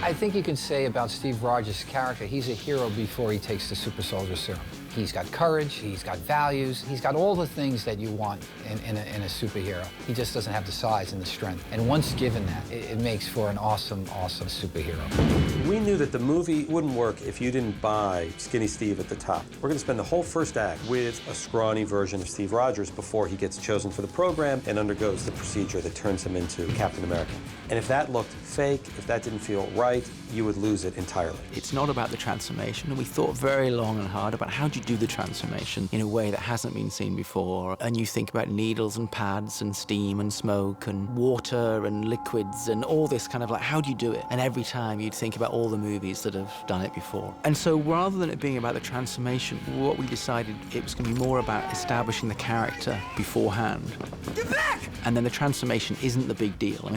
I think you can say about Steve Rogers' character, he's a hero before he takes the super soldier serum. He's got courage, he's got values, he's got all the things that you want in a superhero. He just doesn't have the size and the strength. And once given that, it makes for an awesome, awesome superhero. We knew that the movie wouldn't work if you didn't buy Skinny Steve at the top. We're going to spend the whole first act with a scrawny version of Steve Rogers before he gets chosen for the program and undergoes the procedure that turns him into Captain America. And if that looked fake, if that didn't feel right, you would lose it entirely. It's not about the transformation, and we thought very long and hard about how do you do the transformation in a way that hasn't been seen before. And you think about needles and pads and steam and smoke and water and liquids and all this kind of like, how do you do it? And every time you'd think about all the movies that have done it before. And so rather than it being about the transformation, what we decided it was going to be more about establishing the character beforehand. Get back! And then the transformation isn't the big deal.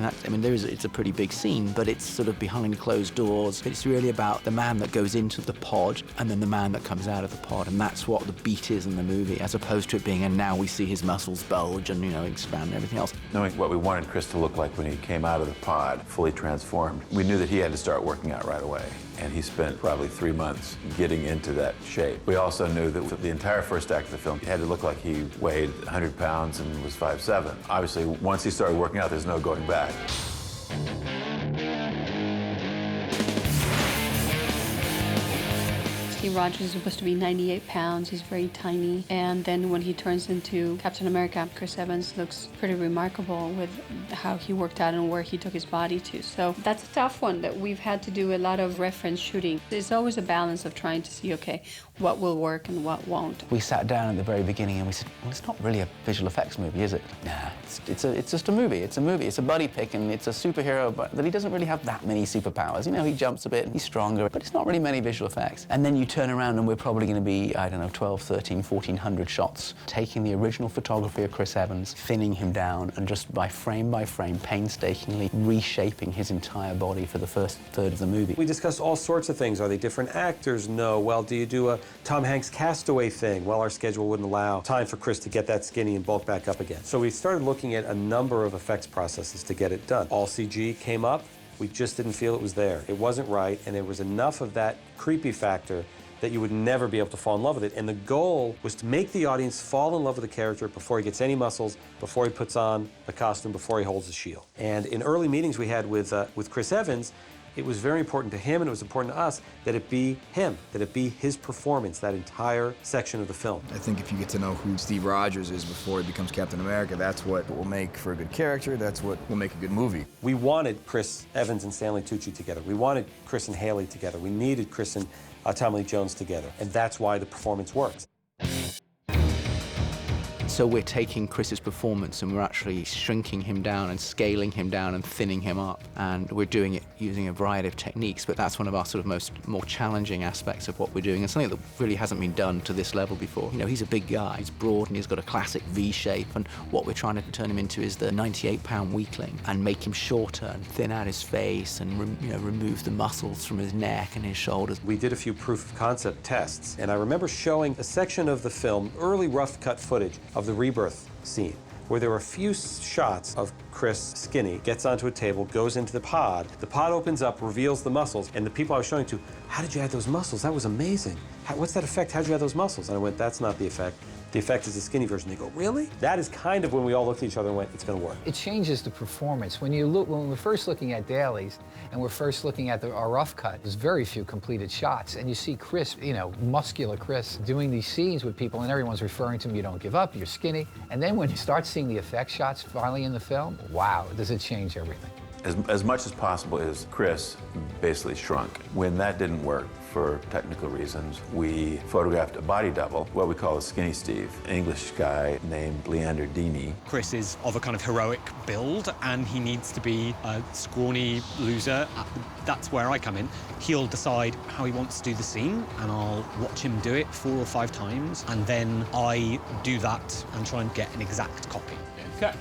It's a pretty big scene, but it's sort of behind closed doors. It's really about the man that goes into the pod and then the man that comes out of the pod, and that's what the beat is in the movie, as opposed to it being, and now we see his muscles bulge and, expand and everything else. Knowing what we wanted Chris to look like when he came out of the pod, fully transformed, we knew that he had to start working out right away. And he spent probably 3 months getting into that shape. We also knew that for the entire first act of the film, he had to look like he weighed 100 pounds and was 5'7". Obviously, once he started working out, there's no going back. Steve Rogers is supposed to be 98 pounds. He's very tiny. And then when he turns into Captain America, Chris Evans looks pretty remarkable with how he worked out and where he took his body to. So that's a tough one that we've had to do a lot of reference shooting. There's always a balance of trying to see, okay, what will work and what won't. We sat down at the very beginning and we said, well, it's not really a visual effects movie, is it? Nah, it's just a movie. It's a movie. It's a buddy pick, and it's a superhero, but he doesn't really have that many superpowers. He jumps a bit and he's stronger, but it's not really many visual effects. And then you turn around and we're probably going to be, I don't know, 12, 13, 1,400 shots, taking the original photography of Chris Evans, thinning him down, and just by frame, painstakingly reshaping his entire body for the first third of the movie. We discussed all sorts of things. Are they different actors? No. Well, do you do a Tom Hanks Castaway thing? Well, our schedule wouldn't allow time for Chris to get that skinny and bulk back up again. So we started looking at a number of effects processes to get it done. All CG came up. We just didn't feel it was there. It wasn't right, and there was enough of that creepy factor that you would never be able to fall in love with it. And the goal was to make the audience fall in love with the character before he gets any muscles, before he puts on a costume, before he holds a shield. And in early meetings we had with Chris Evans, it was very important to him and it was important to us that it be him, that it be his performance, that entire section of the film. I think if you get to know who Steve Rogers is before he becomes Captain America, that's what will make for a good character, that's what will make a good movie. We wanted Chris Evans and Stanley Tucci together. We wanted Chris and Haley together. We needed Chris and Tommy Lee Jones together. And that's why the performance works. So we're taking Chris's performance and we're actually shrinking him down and scaling him down and thinning him up. And we're doing it using a variety of techniques, but that's one of our sort of more challenging aspects of what we're doing, and something that really hasn't been done to this level before. He's a big guy, he's broad and he's got a classic V shape, and what we're trying to turn him into is the 98-pound weakling and make him shorter and thin out his face and remove the muscles from his neck and his shoulders. We did a few proof of concept tests, and I remember showing a section of the film, early rough cut footage of the rebirth scene, where there were a few shots of Chris skinny, gets onto a table, goes into the pod opens up, reveals the muscles, and the people I was showing to, how did you add those muscles? That was amazing. What's that effect? How'd you add those muscles? And I went, that's not the effect. The effect is the skinny version. They go, really? That is kind of when we all looked at each other and went, it's gonna work. It changes the performance. When we're first looking at dailies and we're first looking at our rough cut, there's very few completed shots. And you see Chris, muscular Chris, doing these scenes with people and everyone's referring to him, you don't give up, you're skinny. And then when you start seeing the effect shots finally in the film, wow, does it change everything. As much as possible is Chris basically shrunk. When that didn't work, for technical reasons, we photographed a body double, what we call a Skinny Steve, an English guy named Leander Deeney. Chris is of a kind of heroic build, and he needs to be a scrawny loser. That's where I come in. He'll decide how he wants to do the scene, and I'll watch him do it 4 or 5 times, and then I do that and try and get an exact copy. Okay,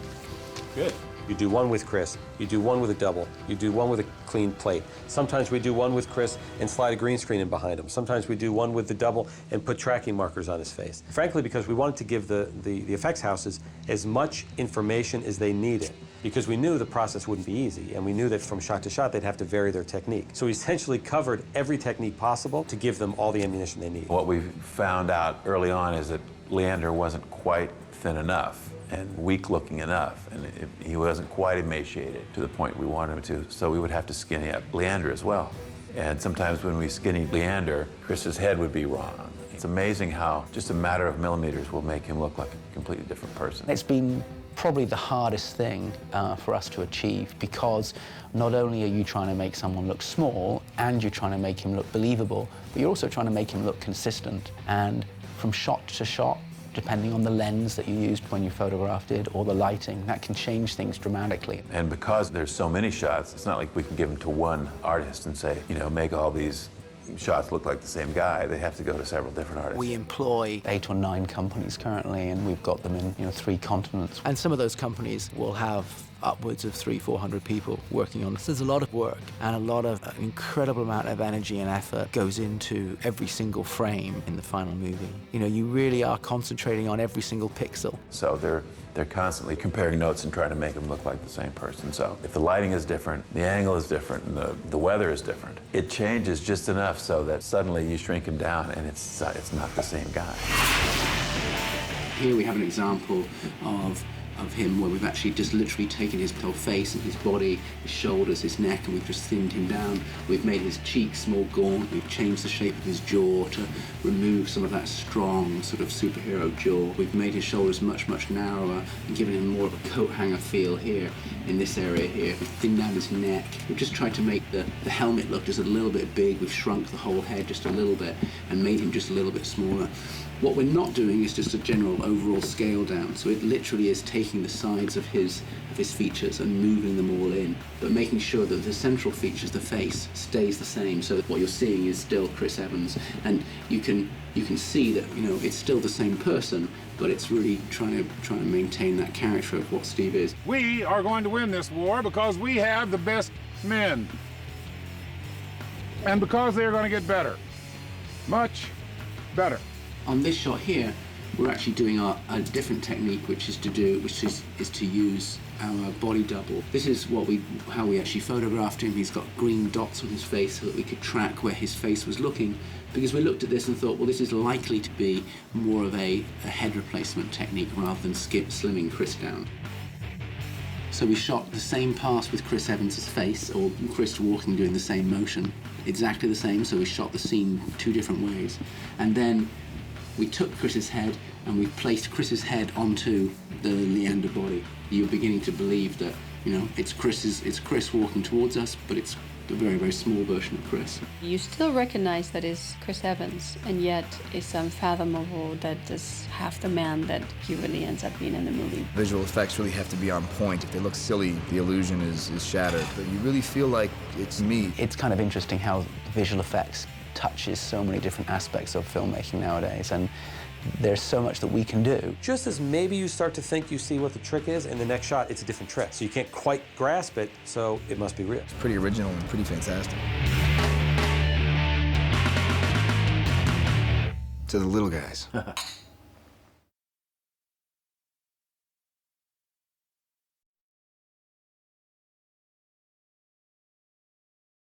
good. You do one with Chris, you do one with a double, you do one with a clean plate. Sometimes we do one with Chris and slide a green screen in behind him. Sometimes we do one with the double and put tracking markers on his face. Frankly, because we wanted to give the effects houses as much information as they needed. because we knew the process wouldn't be easy, and we knew that from shot to shot they'd have to vary their technique. So we essentially covered every technique possible to give them all the ammunition they need. What we found out early on is that Leander wasn't quite thin enough and weak-looking enough, and he wasn't quite emaciated to the point we wanted him to, so we would have to skinny up Leander as well. And sometimes when we skinnied Leander, Chris's head would be wrong. It's amazing how just a matter of millimeters will make him look like a completely different person. It's been probably the hardest thing for us to achieve, because not only are you trying to make someone look small and you're trying to make him look believable, but you're also trying to make him look consistent. And from shot to shot, depending on the lens that you used when you photographed it or the lighting, that can change things dramatically. And because there's so many shots, it's not like we can give them to one artist and say, you know, make all these shots look like the same guy. They have to go to several different artists. We employ 8 or 9 companies currently, and we've got them in 3 continents. And some of those companies will have upwards of 300-400 people working on this. There's a lot of work and a lot of an incredible amount of energy and effort goes into every single frame in the final movie. You know, you really are concentrating on every single pixel. So they're constantly comparing notes and trying to make them look like the same person. So if the lighting is different, the angle is different, and the weather is different, it changes just enough so that suddenly you shrink him down and it's not the same guy. Here we have an example of him where we've actually just literally taken his whole face and his body, his shoulders, his neck, and we've just thinned him down. We've made his cheeks more gaunt. We've changed the shape of his jaw to remove some of that strong sort of superhero jaw. We've made his shoulders much, much narrower and given him more of a coat hanger feel here in this area here. We've thinned down his neck. We've just tried to make the helmet look just a little bit big. We've shrunk the whole head just a little bit and made him just a little bit smaller. What we're not doing is just a general overall scale down, so it literally is taking the sides of his features and moving them all in, but making sure that the central features, the face, stays the same, so that what you're seeing is still Chris Evans, and you can see that, you know, it's still the same person, but it's really trying to maintain that character of what Steve is. We are going to win this war because we have the best men, and because they're going to get better, much better. On this shot here, we're actually doing a different technique, which is to use our body double. This is how we actually photographed him. He's got green dots on his face so that we could track where his face was looking, because we looked at this and thought, well, this is likely to be more of a head replacement technique rather than slimming Chris down. So we shot the same pass with Chris Evans' face, or Chris walking doing the same motion, exactly the same, so we shot the scene 2 different ways. And then we took Chris's head and we placed Chris's head onto the Leander body. You're beginning to believe that, you know, it's Chris walking towards us, but it's a very, very small version of Chris. You still recognize that it's Chris Evans, and yet it's unfathomable that it's half the man that he really ends up being in the movie. Visual effects really have to be on point. If they look silly, the illusion is shattered. But you really feel like it's me. It's kind of interesting how visual effects touches so many different aspects of filmmaking nowadays, and there's so much that we can do. Just as maybe you start to think you see what the trick is, in the next shot it's a different trick. So you can't quite grasp it, so it must be real. It's pretty original and pretty fantastic. To the little guys.